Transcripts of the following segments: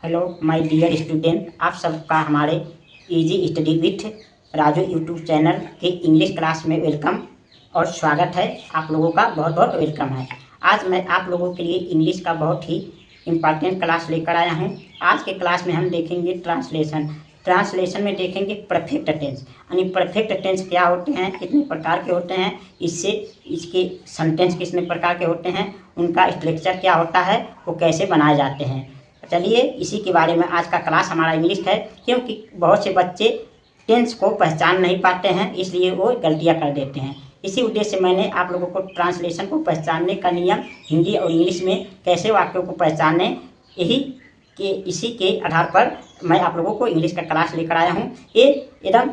Hello my dear student, आप सबका हमारे easy study with Raju YouTube channel के इंग्लिश क्लास में वेलकम और स्वागत है। आप लोगों का बहुत बहुत वेलकम है। आज मैं आप लोगों के लिए इंग्लिश का बहुत ही इम्पॉर्टेंट क्लास लेकर आया हूं। आज के क्लास में हम देखेंगे ट्रांसलेशन में देखेंगे परफेक्ट टेंस, यानी परफेक्ट टेंस क्या होते हैं, कितने प्रकार के होते हैं, इसके सेंटेंस कितने प्रकार के होते हैं, उनका स्ट्रक्चर क्या होता है, वो कैसे बनाए जाते हैं। चलिए इसी के बारे में आज का क्लास हमारा इंग्लिश है, क्योंकि बहुत से बच्चे टेंस को पहचान नहीं पाते हैं, इसलिए वो गलतियां कर देते हैं। इसी उद्देश्य से मैंने आप लोगों को ट्रांसलेशन को पहचानने का नियम हिंदी और इंग्लिश में कैसे वाक्यों को पहचाने, इसी के आधार पर मैं आप लोगों को इंग्लिश का क्लास लेकर आया हूँ। ये एकदम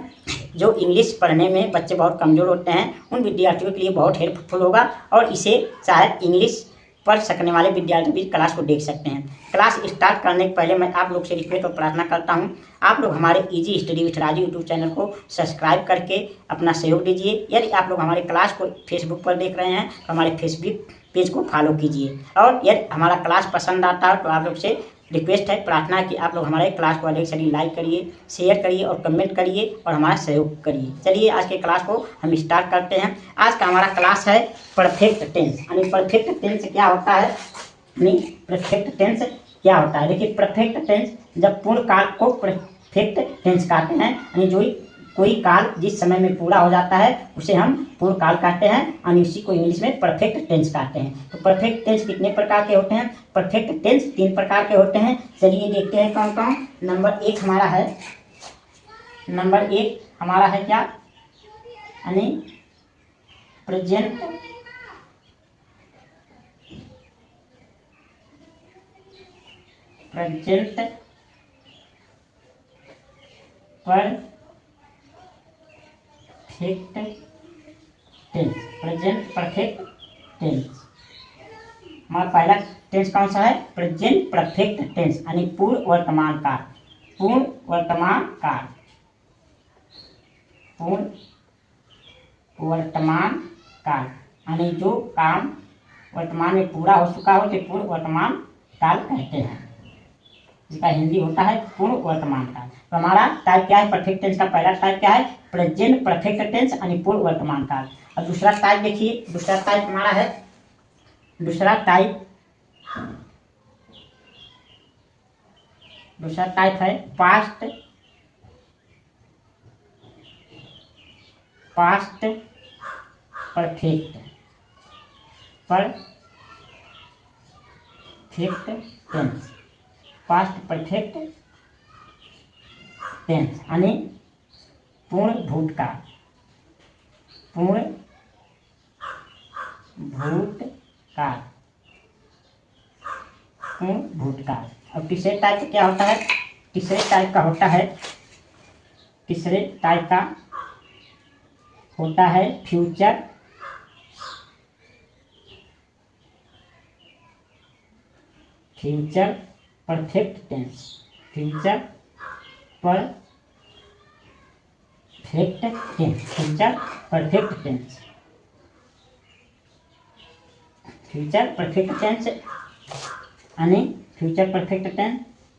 जो इंग्लिश पढ़ने में बच्चे बहुत कमज़ोर होते हैं, उन विद्यार्थियों के लिए बहुत हेल्पफुल होगा और इसे शायद इंग्लिश पढ़ सकने वाले विद्यार्थी भी क्लास को देख सकते हैं। क्लास स्टार्ट करने के पहले मैं आप लोग से रिक्वेस्ट और प्रार्थना करता हूं, आप लोग हमारे easy study with Raju YouTube channel को सब्सक्राइब करके अपना सहयोग दीजिए। यदि आप लोग हमारे क्लास को फेसबुक पर देख रहे हैं तो हमारे फेसबुक पेज को फॉलो कीजिए, और यदि हमारा क्लास पसंद आता है तो आप लोग से रिक्वेस्ट है, प्रार्थना है कि आप लोग हमारे क्लास को अधिक से अधिक लाइक करिए, शेयर करिए और कमेंट करिए और हमारा सहयोग करिए। चलिए आज के क्लास को हम स्टार्ट करते हैं। आज का हमारा क्लास है परफेक्ट टेंस, यानी परफेक्ट टेंस क्या होता है, यानी परफेक्ट टेंस क्या होता है। देखिए, परफेक्ट टेंस जब पूर्ण काल को परफेक्ट टेंस कहते हैं, यानी जो कोई काल जिस समय में पूरा हो जाता है उसे हम पूर्ण काल कहते हैं, और इसी को इंग्लिश में परफेक्ट टेंस कहते हैं। तो परफेक्ट टेंस कितने प्रकार के होते हैं? परफेक्ट टेंस 3 प्रकार के होते हैं। चलिए देखते हैं कौन कौन। नंबर एक हमारा है क्या, यानी प्रेजेंट प्रेजेंट परफेक्ट टेंस। हमारा पहला टेंस कौन सा है? प्रेजेंट परफेक्ट टेंस, यानी पूर्ण वर्तमान काल। यानी जो काम वर्तमान में पूरा हो चुका हो तो पूर्ण वर्तमान काल कहते हैं, जिसका हिंदी होता है पूर्ण वर्तमान काल। तो हमारा टाइप क्या है परफेक्ट टेंस का? पहला टाइप क्या है? प्रेजेंट परफेक्ट टेंस, यानी पूर्ण वर्तमान काल। और दूसरा टाइप देखिए, दूसरा टाइप हमारा है past perfect tense. Past perfect tense यानी पूर्ण भूतकाल। अब तीसरे टाइप क्या होता है? तीसरे टाइप का होता है future perfect tense. Future perfect tense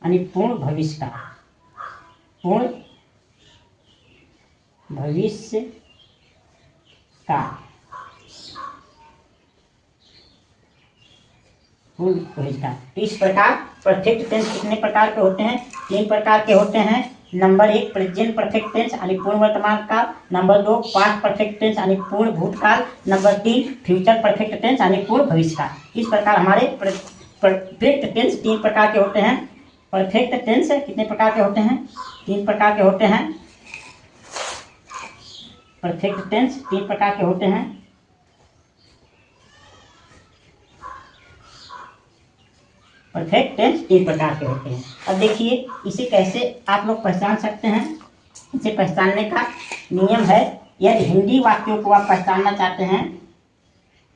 यानी पूर्ण भविष्य का तो इस प्रकार परफेक्ट टेंस कितने प्रकार के होते हैं? 3 प्रकार के होते हैं। नंबर 1 प्रेजेंट परफेक्ट टेंस यानी पूर्ण वर्तमान काल। नंबर 2 पास्ट परफेक्ट टेंस यानी पूर्ण भूतकाल। नंबर 3 फ्यूचर परफेक्ट टेंस यानी पूर्ण भविष्य काल। इस प्रकार हमारे परफेक्ट टेंस 3 प्रकार के होते हैं। परफेक्ट टेंस कितने प्रकार के होते हैं? 3 प्रकार के होते हैं। परफेक्ट टेंस 3 प्रकार के होते हैं। परफेक्ट टेंस 3 प्रकार के होते हैं। अब देखिए इसे कैसे आप लोग पहचान सकते हैं। इसे पहचानने का नियम है, यदि हिंदी वाक्यों को आप पहचानना चाहते हैं,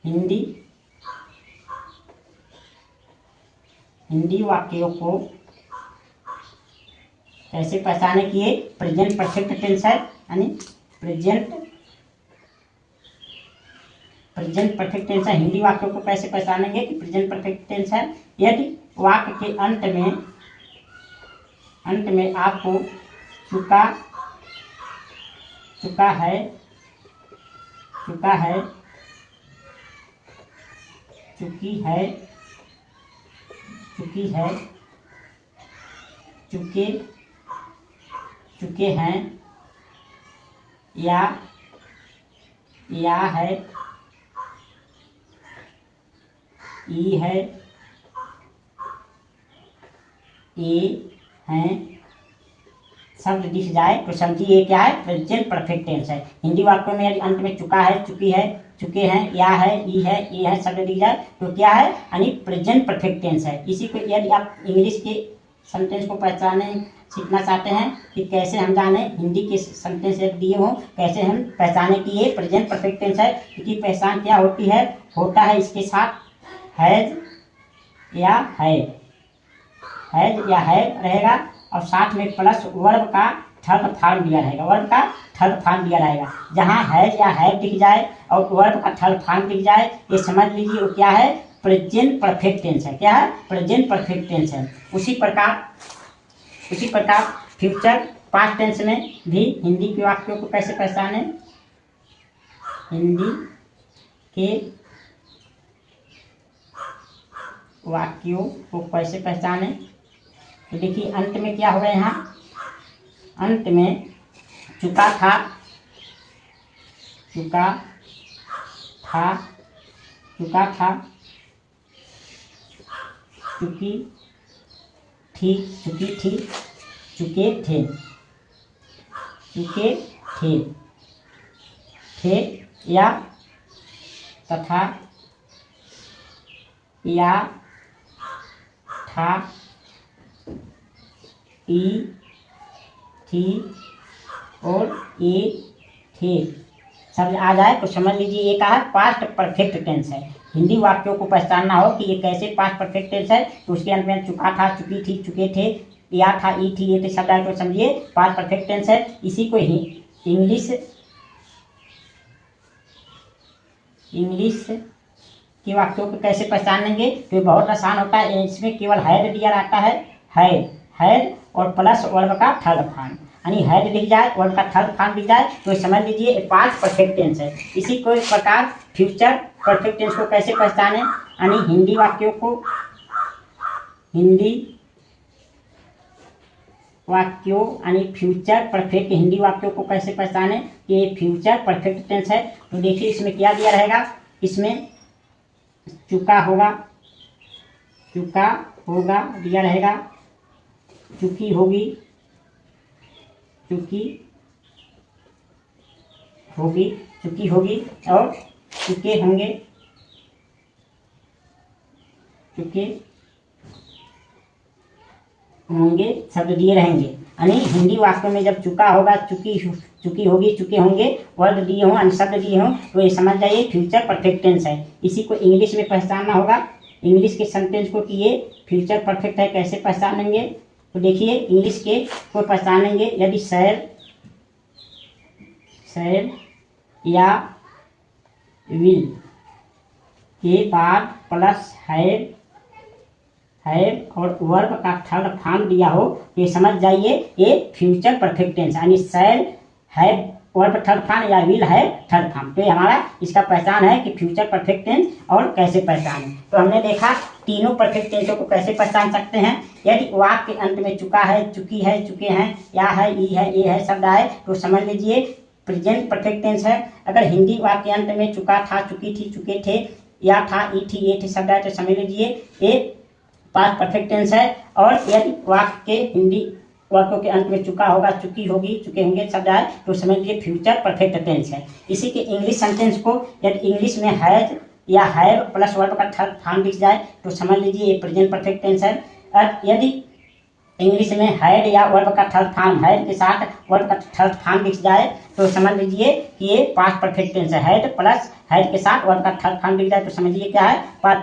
हिंदी वाक्यों को कैसे पहचाने कि ये प्रेजेंट परफेक्ट टेंस है, यानी प्रेजेंट परफेक्ट टेंस है। हिंदी वाक्यों को कैसे पहचानेंगे कि प्रेजेंट परफेक्ट टेंस है? यदि वाक्य के अंत में अंत में आपको चुका है, चुकी है, चुके हैं, या है, ई है, ए हैं शब्द दिख जाए तो समझिए ये क्या है, प्रेजेंट परफेक्ट टेंस है। हिंदी वाक्यों में यदि अंत में चुका है, चुकी है, चुके हैं, या है, ई है, ए है शब्द दिख जाए तो क्या है, यानी प्रेजेंट परफेक्ट टेंस है। इसी को यदि आप इंग्लिश के सेंटेंस को पहचाने सीखना चाहते हैं कि कैसे हम जाने हिंदी के सेंटेंस दिए हों, कैसे हम पहचाने कि ये प्रेजेंट परफेक्ट टेंस है, इसकी पहचान क्या होती है, होता है इसके साथ हैज या हैव रहेगा और साथ में प्लस वर्ब का थर्ड फॉर्म दिया रहेगा, जहाँ हैज या हैव दिख जाए और वर्ब का थर्ड फॉर्म दिख जाए, ये समझ लीजिए वो क्या है, प्रेजेंट परफेक्ट टेंस है। क्या है, प्रेजेंट परफेक्ट टेंस है। उसी प्रकार फ्यूचर पास्ट टेंस में भी हिंदी के वाक्यों को कैसे पहचाने, हिंदी के वाक्यों को कैसे पहचाने, तो देखिए अंत में क्या होगा, यहाँ अंत में चुका था, चुकी थी, चुके थे, या तथा, या था, ई थी और ए थे शब्द आ जाए तो समझ लीजिए ये का है, पास्ट परफेक्ट टेंस है। हिंदी वाक्यों को पहचानना हो कि ये कैसे पास्ट परफेक्ट टेंस है तो उसके अंत में चुका था, चुकी थी, चुके थे, या था, ई थी, ये थे शब्द आए तो समझिए पास्ट परफेक्ट टेंस है। इसी को ही इंग्लिश के वाक्यों को कैसे पहचानेंगे तो ये बहुत आसान होता है। इसमें केवल हैड दिया रहता है, हैड और प्लस वर्ब का थर्ड फॉर्म, यानी हैड दिख जाए, वर्ब का थर्ड फॉर्म दिख जाए तो समझ लीजिए पास्ट परफेक्ट टेंस है। इसी को इस प्रकार फ्यूचर परफेक्ट टेंस को कैसे पहचाने, यानी हिंदी वाक्यों यानी फ्यूचर परफेक्ट हिंदी वाक्यों को कैसे पहचाने कि ये फ्यूचर परफेक्ट टेंस है। तो देखिए इसमें क्या दिया रहेगा, इसमें चुका होगा दिया रहेगा, चुकी होगी और चुके होंगे शब्द दिए रहेंगे। यानी हिंदी वाक्यों में जब चुका होगा, चुकी होगी, चुके होंगे वर्ड दिए हों, शब्द दिए हों तो ये समझ जाइए फ्यूचर परफेक्ट टेंस है। इसी को इंग्लिश में पहचानना होगा, इंग्लिश के सेंटेंस को कि ये फ्यूचर परफेक्ट है, कैसे पहचानेंगे तो देखिए इंग्लिश के को पहचानेंगे यदि शैल या विल के बाद प्लस हैव और वर्ब का थर्ड फॉर्म दिया हो तो ये समझ जाइए ये फ्यूचर परफेक्ट टेंस, यानी shall have verb third form या विल हैव थर्ड फॉर्म। तो ये हमारा इसका पहचान है कि फ्यूचर परफेक्ट टेंस और कैसे पहचाने। तो हमने देखा तीनों परफेक्ट टेंसों को कैसे पहचान सकते हैं। यदि वाक्य के अंत में चुका है, चुकी है, चुके हैं, या है, ई है, ए है शब्द आए तो समझ लीजिए प्रेजेंट परफेक्ट टेंस है। अगर हिंदी वाक्य के अंत में चुका था, चुकी थी, चुके थे, या था, ई थी, ये थे शब्द आए तो समझ लीजिए ये पास्ट परफेक्ट टेंस है। और यदि वाक्य के हिंदी वाक्यों के अंत में चुका होगा, चुकी होगी, चुके होंगे शब्द आए तो समझ लीजिए फ्यूचर परफेक्ट टेंस है। इसी के इंग्लिश सेंटेंस को यदि इंग्लिश में हैज या हैव प्लस वर्ब का थर्ड फॉर्म दिख जाए तो समझ लीजिए ये प्रेजेंट परफेक्ट टेंस है। और यदि इंग्लिश में हैड या वर्ब का थर्ड फॉर्म, हैड के साथ वर्ब का थर्ड फॉर्म दिख जाए तो समझ लीजिए कि ये पास्ट परफेक्ट टेंस है। हैड प्लस हैड के साथ वर्ब का थर्ड फॉर्म दिख जाए तो समझिए क्या है, पास्ट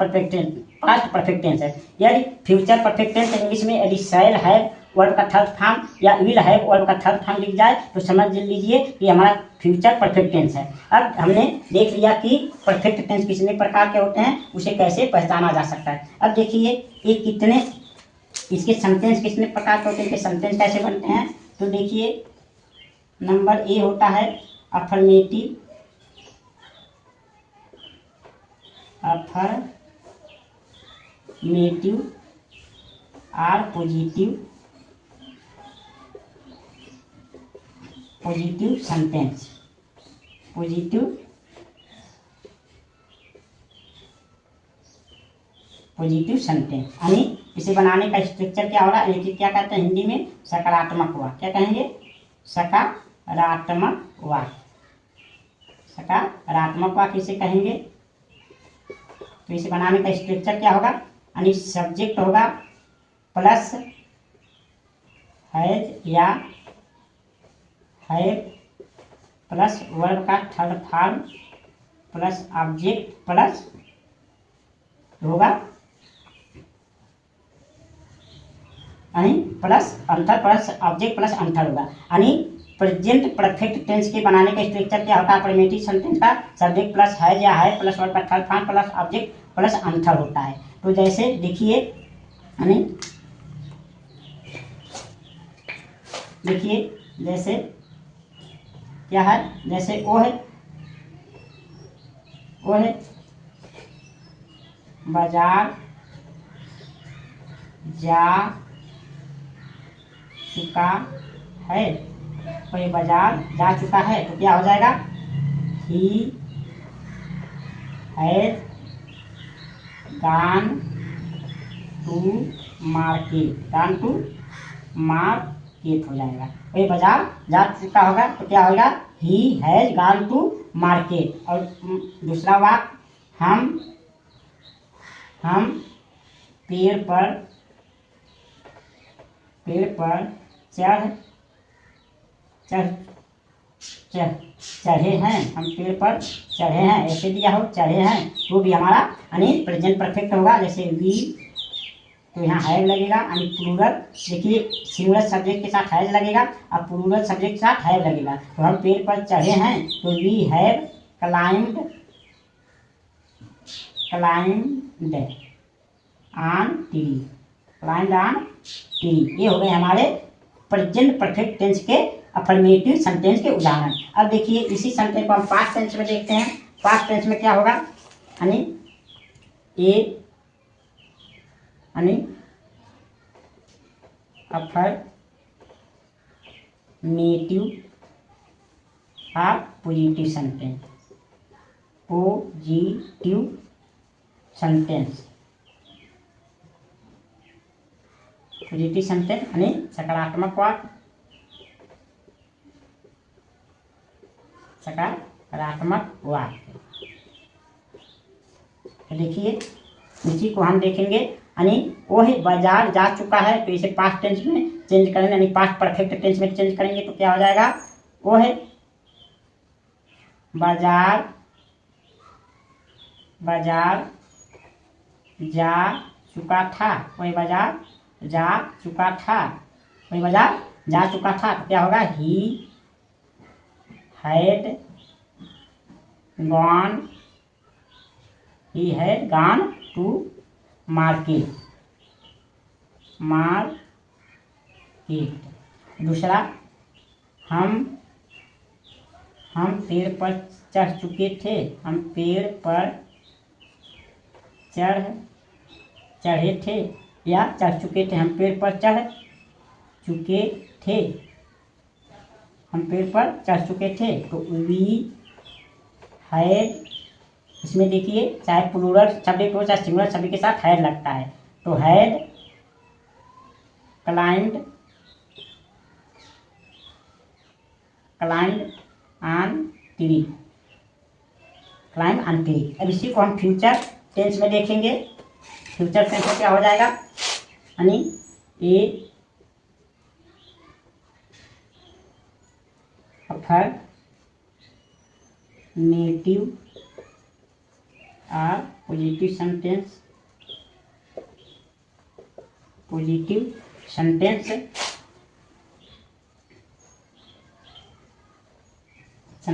परफेक्ट टेंस है। यदि फ्यूचर परफेक्ट टेंस इंग्लिश में यदि शैल हैव वर्ब का थर्ड फॉर्म या विल हैव वर्ब का थर्ड फॉर्म दिख जाए तो समझ लीजिए कि हमारा फ्यूचर परफेक्ट टेंस है। अब हमने देख लिया कि परफेक्ट टेंस कितने प्रकार के होते हैं, उसे कैसे पहचाना जा सकता है। अब देखिए ये इसके सेंटेंस कितने प्रकार के होते हैं, सेंटेंस कैसे बनते हैं, तो देखिए नंबर ए होता है अफर्मेटिव, और पॉजिटिव सेंटेंस, पॉजिटिव सेंटेंस। यानी इसे बनाने का स्ट्रक्चर क्या होगा, यानी क्या कहते हैं हिंदी में सकारात्मक वाक्य, क्या कहेंगे, सकारात्मक वाक्य, सकारात्मक वाक्य इसे कहेंगे। तो इसे बनाने का स्ट्रक्चर क्या होगा, यानी सब्जेक्ट होगा प्लस हैज या हैव प्लस वर्ब का third form plus object plus होगा यानी प्लस अंतर प्लस ऑब्जेक्ट प्लस अंतर होगा। यानी प्रेजेंट परफेक्ट टेंस के बनाने का स्ट्रक्चर क्या होता है, अफर्मेटिव सेंटेंस का सब्जेक्ट प्लस है या है प्लस वर्ब का third form plus object plus अंतर होता है। तो जैसे देखिए, यानी देखिए जैसे क्या है, जैसे वो है बाजार जा चुका है, कोई बाजार जा चुका है, तो क्या हो जाएगा, he has gone to market हो जाएगा। कोई बाजार जा चुका होगा तो क्या होगा, he has gone to market. और दूसरा वाक्य हम पेड़ पर चढ़े हैं, हम पेड़ पर चढ़े हैं, ऐसे दिया हो चढ़े हैं, तो भी हमारा यानी प्रेजेंट परफेक्ट होगा। जैसे वी, तो यहाँ हैव लगेगा, यानी प्लूरल, देखिए सिंगुलर सब्जेक्ट के साथ हैज लगेगा और प्लूरल सब्जेक्ट के साथ हैव लगेगा। तो हम पेड़ पर चढ़े हैं, तो we have climbed on tree. ये हो गए हमारे प्रेजेंट परफेक्ट टेंस के अफर्मेटिव सेंटेंस के उदाहरण। अब देखिए इसी सेंटेंस को हम पास्ट टेंस में देखते हैं। पास्ट टेंस में क्या होगा, यानी अफर्मेटिव और पॉजिटिव सेंटेंस, पॉजिटिव सेंटेंस यानी सकारात्मक वाक्य, तो देखिए इसी को हम देखेंगे। यानी वो है बाजार जा चुका है, तो इसे पास्ट टेंस में चेंज करेंगे, यानी पास्ट परफेक्ट टेंस में चेंज करेंगे, तो क्या हो जाएगा, वो है बाजार जा चुका था, वही बाजार जा चुका था, तो क्या होगा, he had gone to market. दूसरा, हम पेड़ पर चढ़ चुके थे, हम पेड़ पर चढ़े थे या चढ़ चुके थे, हम पेड़ पर चढ़ चुके थे, तो वी हैड, इसमें देखिए चाहे प्लूरल सब्जेक्ट हो चाहे सिंगुलर सब्जेक्ट के साथ हैड लगता है, तो हैड क्लाइंब्ड ऑन ट्री। अब इसी को हम फ्यूचर टेंस में देखेंगे। फ्यूचर टेंस में क्या हो जाएगा, यानी अफर्मेटिव और पॉजिटिव सेंटेंस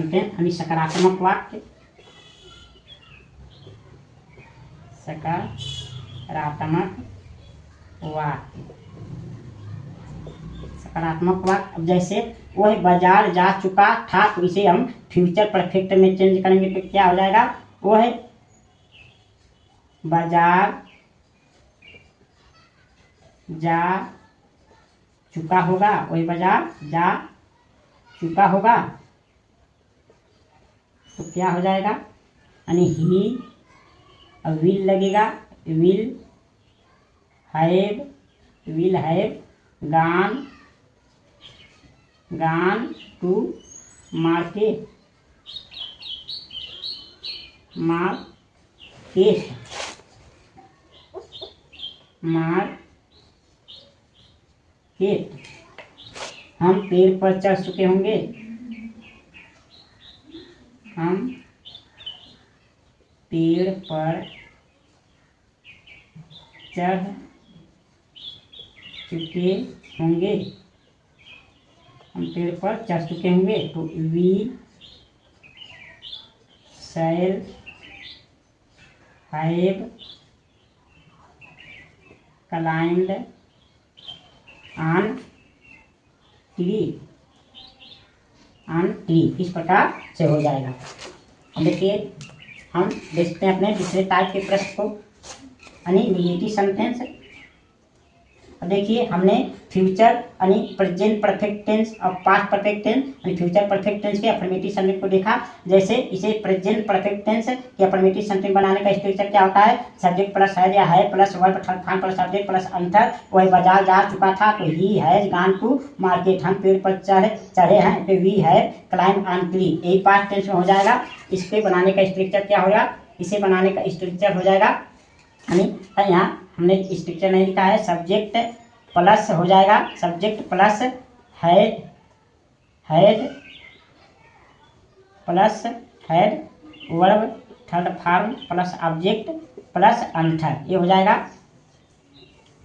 यानी सकारात्मक वाक्य, नकारात्मक वाक्य। अब जैसे वह बाजार जा चुका था, तो इसे हम फ्यूचर परफेक्ट में चेंज करेंगे तो क्या हो जाएगा, वह बाजार जा चुका होगा, वही बाजार जा चुका होगा, तो क्या हो जाएगा, यानी ही विल लगेगा, will have gone to market हम पेड़ पर चढ़ चुके होंगे, हम पेड़ पर चढ़ चुके होंगे, हम पेड़ पर चढ़ चुके होंगे, तो we shall have climbed on tree, इस प्रकार से हो जाएगा। अब देखिए हम देखते हैं अपने दूसरे टाइप के प्रश्न को, यानी निगेटिव सेंटेंस। अब देखिए हमने फ्यूचर यानी प्रेजेंट परफेक्ट टेंस और पास्ट परफेक्ट टेंस यानी फ्यूचर परफेक्ट टेंस के अफर्मेटिव सेंटेंस को देखा। जैसे इसे प्रेजेंट परफेक्ट टेंस के अफर्मेटिव सेंटेंस बनाने का स्ट्रक्चर क्या होता है, सब्जेक्ट प्लस है या है plus verb form plus subject plus अंतर। वही बाजार जा चुका था, तो he has gone to market, हम पेड़ पर चढ़े हैं, तो we have climbed on tree, यही पास्ट टेंस में हो जाएगा। इसके बनाने का स्ट्रक्चर क्या होगा, इसे बनाने का स्ट्रक्चर हो जाएगा, यानी यहाँ हमने स्ट्रक्चर नहीं लिखा है, सब्जेक्ट प्लस हो जाएगा, subject plus had plus had verb third form plus object plus अंतर, ये हो जाएगा।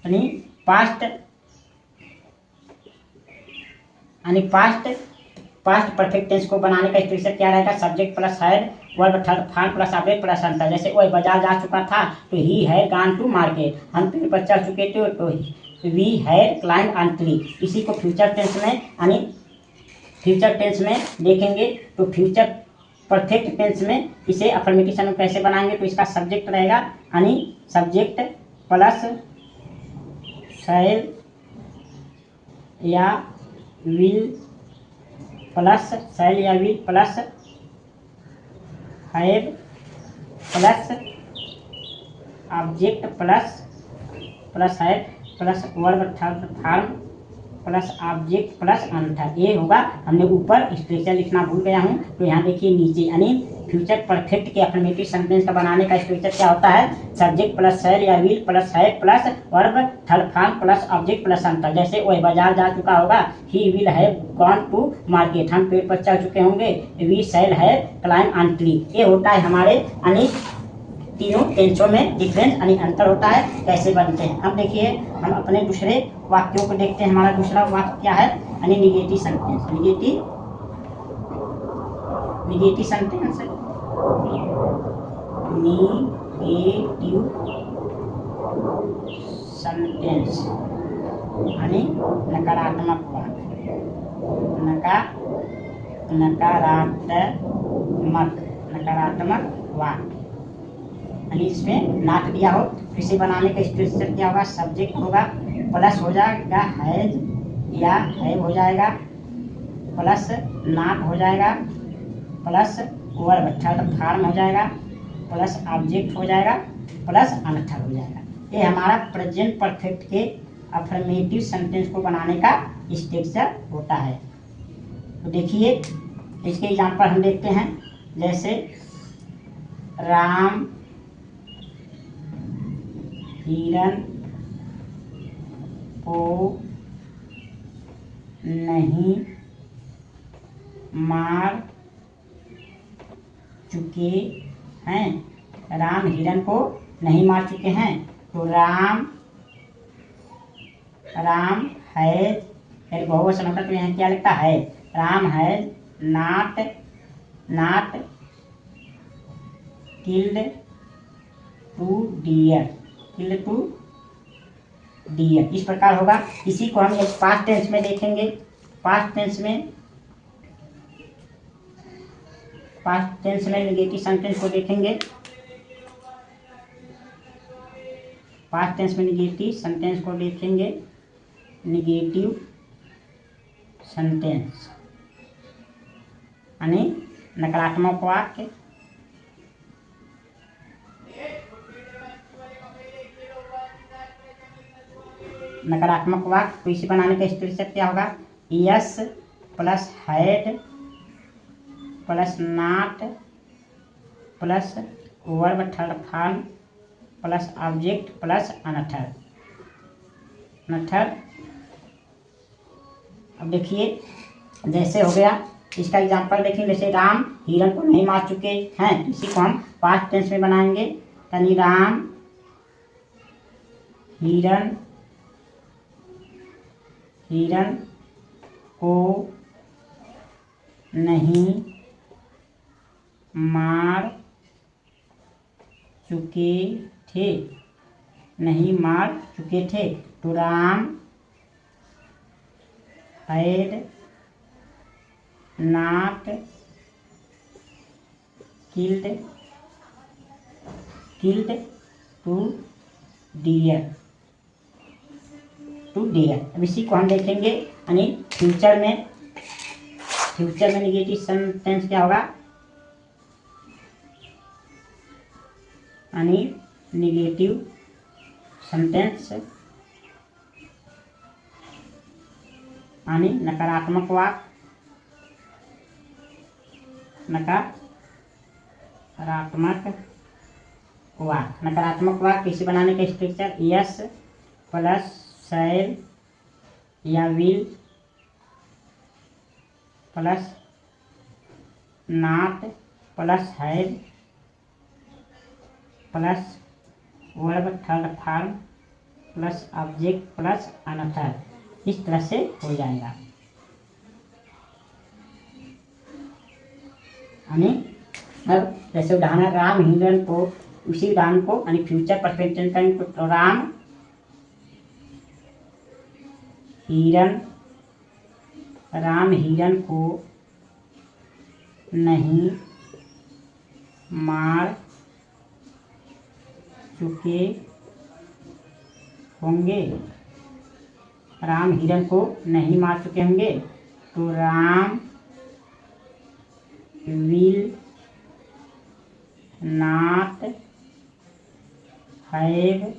यानी पास्ट परफेक्ट टेंस को बनाने का स्ट्रक्चर क्या रहेगा, subject plus had verb third form plus object plus अंतर। जैसे वह बाजार जा चुका था, तो he had gone to market, हम पेड़ पर चढ़ चुके थे, तो we had climbed on tree. इसी को फ्यूचर टेंस में यानी फ्यूचर टेंस में देखेंगे, तो फ्यूचर परफेक्ट टेंस में इसे अफर्मेटिव सेंटेंस कैसे बनाएंगे, तो इसका सब्जेक्ट रहेगा, यानी सब्जेक्ट प्लस शैल या विल प्लस शैल या will plus have plus object plus have plus verb third form plus object plus अंतर, ये होगा। हमने ऊपर स्ट्रक्चर लिखना भूल गया हूँ, तो यहाँ देखिए नीचे, यानी फ्यूचर परफेक्ट के अफर्मेटिव सेंटेंस का बनाने का स्ट्रक्चर क्या होता है, सब्जेक्ट प्लस शैल या will plus have plus verb third form plus object plus अंतर। जैसे वह बाजार जा चुका होगा, he will have gone to market, हम पेड़ पर चढ़ चुके होंगे, we shall have climbed on tree. ये होता है हमारे यानी तीनों टेंसों में डिफरेंस यानी अंतर होता है, कैसे बनते हैं। अब देखिए हम अपने दूसरे वाक्यों को देखते हैं। हमारा दूसरा वाक्य क्या है, यानी निगेटिव सेंटेंस। निगेटिव सेंटेंस यानी नकारात्मक वाक्य, नकारात्मक वाक्य, यानी इसमें नाट दिया हो, इसे बनाने का स्ट्रक्चर क्या होगा, सब्जेक्ट होगा प्लस हो जाएगा हैज या हैव हो जाएगा प्लस नाट हो जाएगा प्लस वर्ब थर्ड फॉर्म हो जाएगा प्लस ऑब्जेक्ट हो जाएगा प्लस अंतर हो जाएगा। ये हमारा प्रेजेंट परफेक्ट के अफर्मेटिव सेंटेंस को बनाने का स्ट्रक्चर होता है। तो देखिए इसके एग्जांपल हम देखते हैं। जैसे राम हिरन को नहीं मार चुके हैं, राम हिरन को नहीं मार चुके हैं, तो राम है बहुवचन होता, तो यहाँ क्या लिखता है, Ram has not killed to deer, killed to deer, इस प्रकार होगा। इसी को हम एक पास्ट टेंस में देखेंगे। पास्ट टेंस में नेगेटिव सेंटेंस को देखेंगे। पास्ट टेंस में नेगेटिव सेंटेंस को देखेंगे। नेगेटिव सेंटेंस यानी नकारात्मक वाक्य। नकारात्मक वाक्य तो इसे बनाने का स्ट्रक्चर क्या होगा? Yes plus had plus not plus verb third form plus object plus another. अब देखिए जैसे हो गया, इसका एग्जांपल देखिए। जैसे राम हिरण को नहीं मार चुके हैं, इसी को हम पास्ट टेंस में बनाएंगे। यानी राम हिरण को नहीं मार चुके थे, तो Ram had not killed to deer. अब इसी को हम देखेंगे। यानी फ्यूचर में नेगेटिव सेंटेंस क्या होगा? यानी नेगेटिव सेंटेंस यानी नकारात्मक वाक्य। नकारात्मक वाक्य इसे बनाने का स्ट्रक्चर यस प्लस शैल या will plus not plus had plus verb third form plus object plus another, इस तरह से हो जाएगा। यानी अब जैसे उदाहरण राम हिरण को, उसी उदाहरण को यानी फ्यूचर परफेक्ट टेंस करेंगे तो राम हिरण को नहीं मार चुके होंगे। राम हिरण को नहीं मार चुके होंगे, तो Ram will not have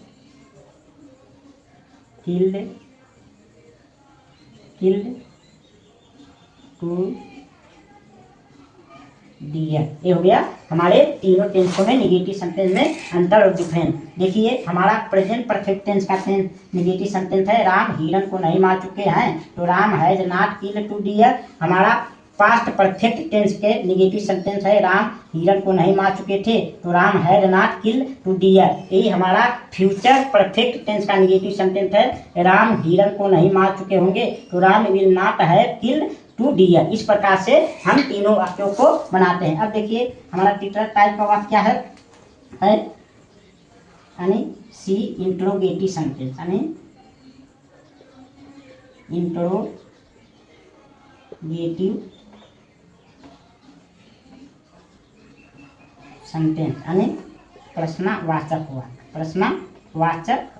killed to deer. ये हो गया हमारे तीनों टेंसों में नेगेटिव सेंटेंस में अंतर और डिफरेंस। देखिए हमारा प्रेजेंट परफेक्ट टेंस का नेगेटिव सेंटेंस है राम हिरण को नहीं मार चुके हैं, तो Ram has not killed to deer. हमारा पास्ट परफेक्ट टेंस के नेगेटिव सेंटेंस है राम हिरण को नहीं मार चुके थे, तो Ram had not killed to deer. यही हमारा फ्यूचर परफेक्ट टेंस का नेगेटिव सेंटेंस है राम हिरण को नहीं मार चुके होंगे, तो Ram will not have killed to deer. इस प्रकार से हम तीनों वाक्यों को बनाते हैं। अब देखिए हमारा तीसरा टाइप का वाक्य क्या है यानी सी इंट्रोगेटिव सेंटेंस। यानी इंट्रोगेटिव सेंटेंस यानी प्रश्नवाचक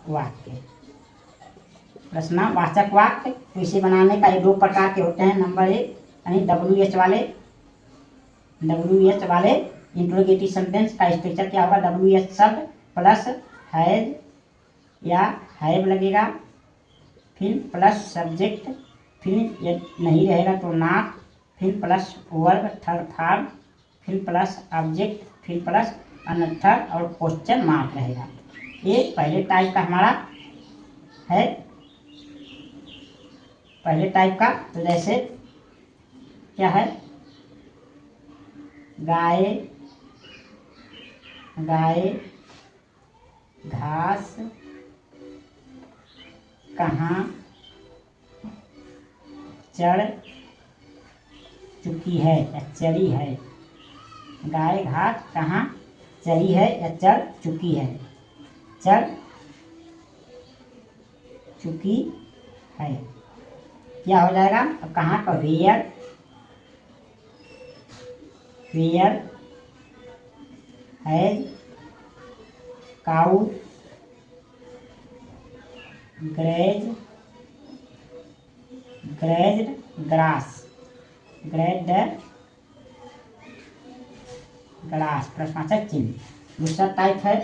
वाक्य। तो इसे बनाने का ये दो प्रकार के होते हैं। नंबर 1 यानी WH वाले इंट्रोगेटिव सेंटेंस का स्ट्रक्चर क्या होगा? WH शब्द प्लस हैज या हैव लगेगा, फिर प्लस सब्जेक्ट, फिर ये नहीं रहेगा तो नॉट, फिर प्लस वर्ब थर्ड फॉर्म, फिर प्लस ऑब्जेक्ट, फिर प्लस अनथर और क्वेश्चन मार्क रहेगा। ये पहले टाइप का हमारा है। पहले टाइप का तो जैसे क्या है? गाय घास कहाँ चढ़ चुकी है या चढ़ी है। गाय घास कहाँ चढ़ी है या चढ़ चुकी है। चुकी है। क्या हो जाएगा? अब कहाँ का? Where has cow grazed grass प्रश्नवाचक चिन्ह। दूसरा टाइप है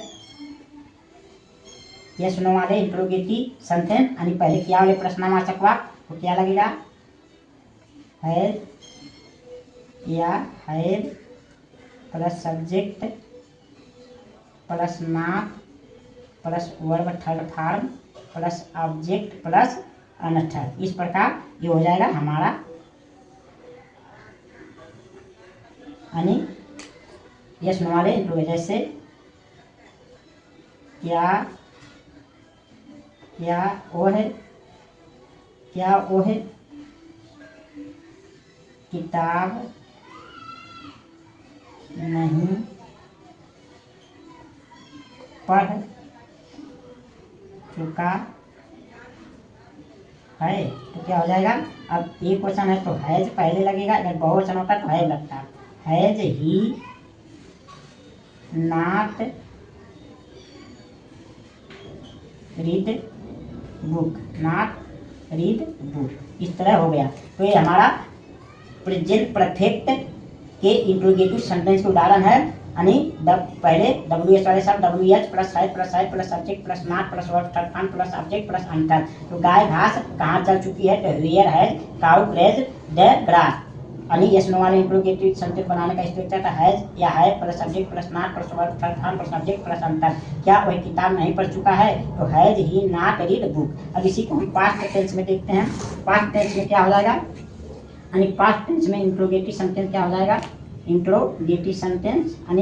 यस नो वाले इंट्रोगेटिव सेंटेंस, यानी पहले क्या वाले प्रश्नवाचक वाक्य, तो क्या लगेगा? हैज या have plus subject plus not plus verb third form plus object plus another. इस प्रकार ये हो जाएगा हमारा, यानी यस नो वाले इंट्रोगेटिव। जैसे क्या वो है, किताब नहीं पढ़ चुका है, तो क्या हो जाएगा? अब एक क्वेश्चन है तो हैज पहले लगेगा, अगर बहुवचन होता तो है लगता। Has he not read book, इस तरह हो गया। तो ये हमारा प्रेजेंट परफेक्ट के इंट्रोगेटिव सेंटेंस के उदाहरण है, यानी पहले WH वाले शब्द WH प्लस है plus subject plus not plus verb third form plus object plus अंतर। तो गाय घास कहाँ चल चुकी है? तो where has cow grazed the grass. यानी यस नो वाले इंट्रोगेटिव सेंटेंस बनाने का स्ट्रक्चर था हैज या है plus subject plus not plus verb third form plus object plus अंतर। क्या वह किताब नहीं पढ़ चुका है? तो has he not read book. अब इसी को हम पास्ट टेंस में देखते हैं। पास्ट टेंस में क्या हो जाएगा? यानी पास्ट टेंस में इंट्रोगेटिव सेंटेंस क्या हो जाएगा? इंट्रोगेटिव सेंटेंस यानी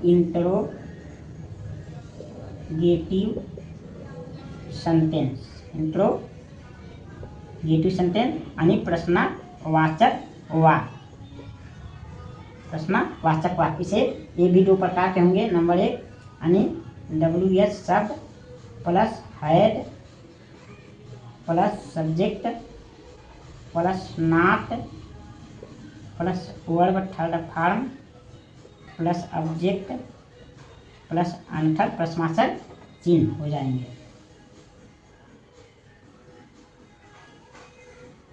इंट्रोगेटिव सेंटेंस यानी प्रश्नवाचक वाक्य। इसे ये भी दो प्रकार के होंगे। नंबर 1 यानी WH शब्द plus had plus subject plus not plus verb third form plus object plus अंतर प्रश्नवाचक चिन्ह हो जाएंगे।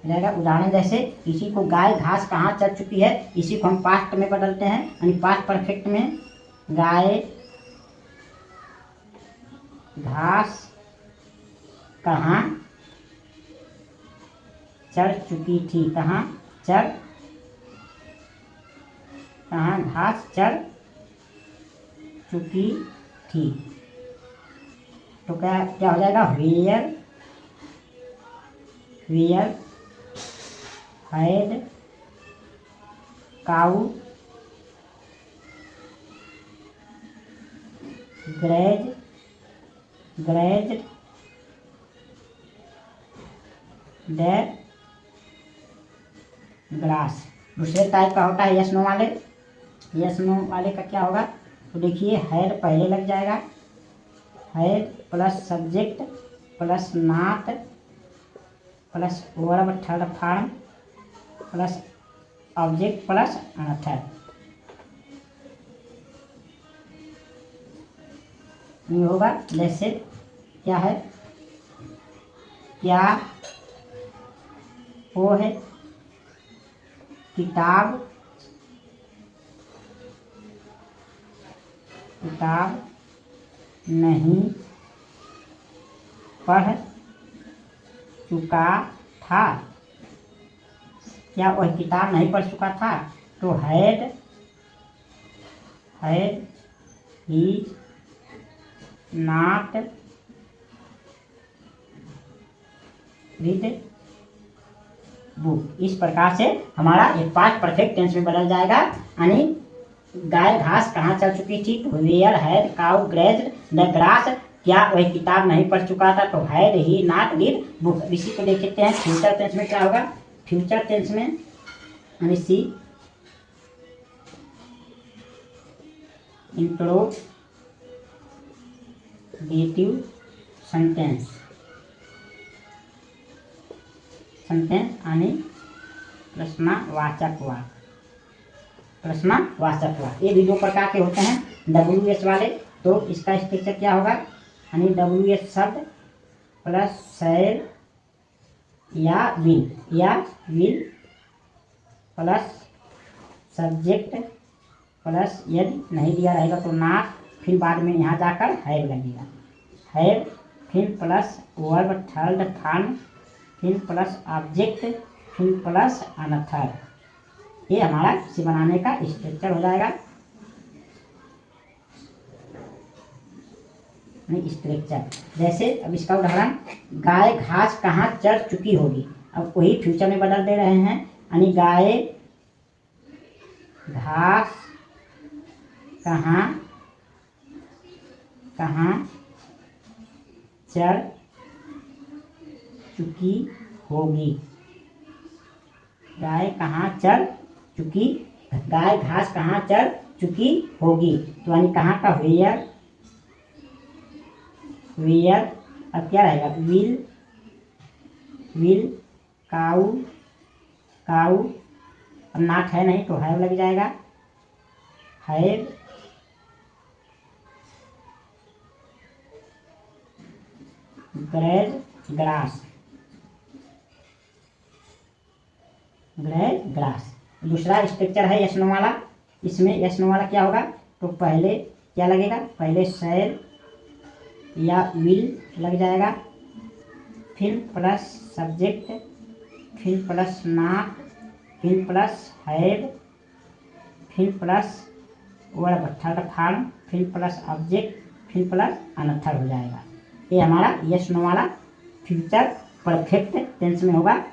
उदाहरण जैसे इसी को गाय घास कहाँ चल चुकी है, इसी को हम पास्ट में बदलते हैं, यानी पास्ट परफेक्ट में गाय घास कहाँ चढ़ चुकी थी, कहाँ घास चढ़ चुकी थी। तो क्या हो जाएगा? Where had cow grazed the grass. दूसरे टाइप का होता है यस नो वाले। यस नो वाले का क्या होगा? तो देखिए हैड पहले लग जाएगा, had plus subject plus not plus verb third form plus object plus another. ये होगा जैसे क्या है? क्या वो है किताब नहीं पढ़ चुका था। क्या वह किताब नहीं पढ़ चुका था? तो had he not read book. इस प्रकार से हमारा ये पास्ट परफेक्ट टेंस में बदल जाएगा, यानी गाय घास कहाँ चल चुकी थी? तो where had cow grazed the grass. क्या वह किताब नहीं पढ़ चुका था? तो had he not read book. इसी को देखते हैं फ्यूचर टेंस में क्या होगा। फ्यूचर टेंस में यानी सी इंट्रोगेटिव सेंटेंस यानी प्रश्नवाचक वाक्य। प्रश्नवाचक वाक्य ये भी दो प्रकार के होते हैं WH वाले। तो इसका स्ट्रक्चर क्या होगा, यानी WH शब्द प्लस शैल या विल प्लस सब्जेक्ट प्लस यदि नहीं दिया रहेगा तो नॉट, फिर बाद में यहाँ जाकर हैव लगेगा। हैव फिर प्लस वर्ब थर्ड फॉर्म, फिर प्लस ऑब्जेक्ट, फिर प्लस अनथर। ये हमारा इसे बनाने का स्ट्रक्चर हो जाएगा। स्ट्रक्चर जैसे अब इसका उदाहरण, गाय घास कहाँ चर चुकी होगी। अब वही फ्यूचर में बदल दे रहे हैं, यानी गाय घास कहाँ चर चुकी होगी। गाय घास कहाँ चर चुकी होगी। तो यानी कहाँ का वेयर अब क्या रहेगा, विल काऊ। अब नॉट है नहीं तो हैव लग जाएगा। Have grade grass. दूसरा स्ट्रक्चर है यस नो वाला। इसमें यस नो वाला क्या होगा, तो पहले क्या लगेगा, पहले शैल या विल लग जाएगा, फिर प्लस सब्जेक्ट, फिर प्लस नॉट, फिर प्लस हैव, फिर प्लस वर्ब थर्ड फॉर्म, फिर प्लस ऑब्जेक्ट, फिर प्लस अनथर हो जाएगा। ये हमारा यस नो वाला फ्यूचर परफेक्ट टेंस में होगा।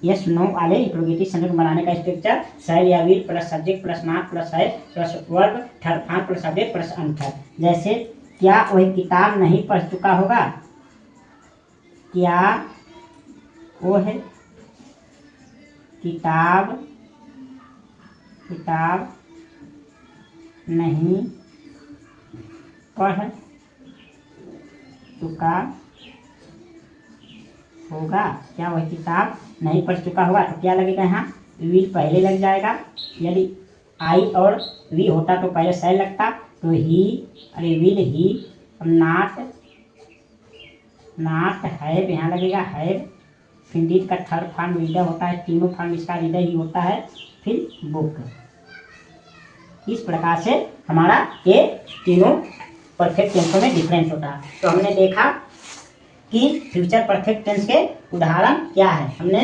यस नो वाले इंट्रोगेटिव सेंटेंस बनाने का स्ट्रक्चर शैल या will plus subject plus not plus have plus verb third form plus object plus another. जैसे क्या वह किताब नहीं पढ़ चुका होगा। क्या वह किताब नहीं पढ़ चुका होगा। क्या वह किताब नहीं पढ़ चुका होगा, तो क्या लगेगा, यहाँ विल पहले लग जाएगा। यदि आई और वी होता तो पहले शैल लगता, तो विल ही। नॉट हैव यहाँ लगेगा हैव, फिर डीड का थर्ड फॉर्म रीडर होता है, तीनों फॉर्म इसका रीडर ही होता है, फिर बुक। इस प्रकार से हमारा ये तीनों परफेक्ट टेंसों में डिफरेंस होता है। तो हमने देखा कि फ्यूचर परफेक्ट टेंस के उदाहरण क्या है, हमने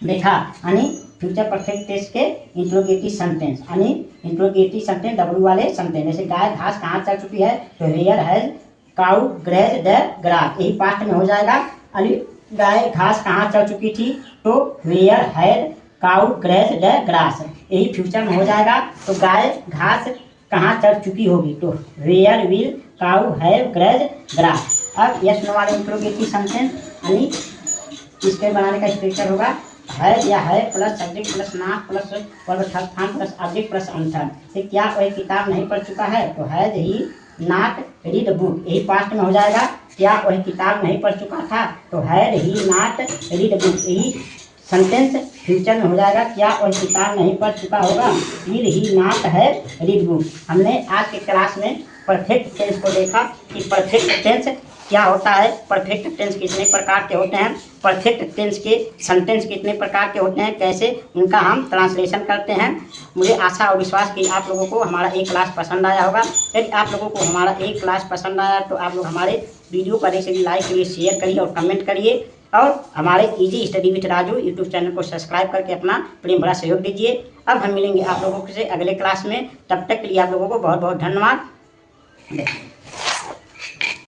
देखा यानी फ्यूचर परफेक्ट टेंस के इंट्रोगेटिव सेंटेंस, यानी इंट्रोगेटिव सेंटेंस W वाले सेंटेंस। जैसे गाय घास कहाँ चल चुकी है, तो where has cow graze the grass, यही पास्ट में हो जाएगा। यानी गाय घास कहाँ चल चुकी थी, तो where had cow graze the grass, यही फ्यूचर में हो जाएगा। तो गाय घास कहाँ चल चुकी होगी, तो where will cow have graze grass. अब यस नो वाले इंट्रोगेटिव सेंटेंस, यानी इसके बनाने का स्ट्रक्चर होगा है या है plus subject plus not plus verb third form plus object plus another. तो क्या वह किताब नहीं पढ़ चुका है, तो has he not read book, यही पास्ट में हो जाएगा। क्या वह किताब नहीं पढ़ चुका था, तो had he not read book, यही सेंटेंस फ्यूचर में हो जाएगा। क्या वह किताब नहीं पढ़ चुका होगा, will he not have read book. हमने आज के क्लास में परफेक्ट टेंस को देखा कि परफेक्ट टेंस क्या होता है, परफेक्ट टेंस कितने प्रकार के होते हैं, परफेक्ट टेंस के सेंटेंस कितने प्रकार के होते हैं, कैसे उनका हम ट्रांसलेशन करते हैं। मुझे आशा और विश्वास कि आप लोगों को हमारा एक क्लास पसंद आया होगा। यदि आप लोगों को हमारा एक क्लास पसंद आया तो आप लोग हमारे वीडियो को अधिक से लाइक करिए, शेयर करिए और कमेंट करिए, और हमारे easy study with Raju YouTube channel को सब्सक्राइब करके अपना प्रेम भरा सहयोग दीजिए। अब हम मिलेंगे आप लोगों से अगले क्लास में, तब तक के लिए आप लोगों को बहुत बहुत धन्यवाद।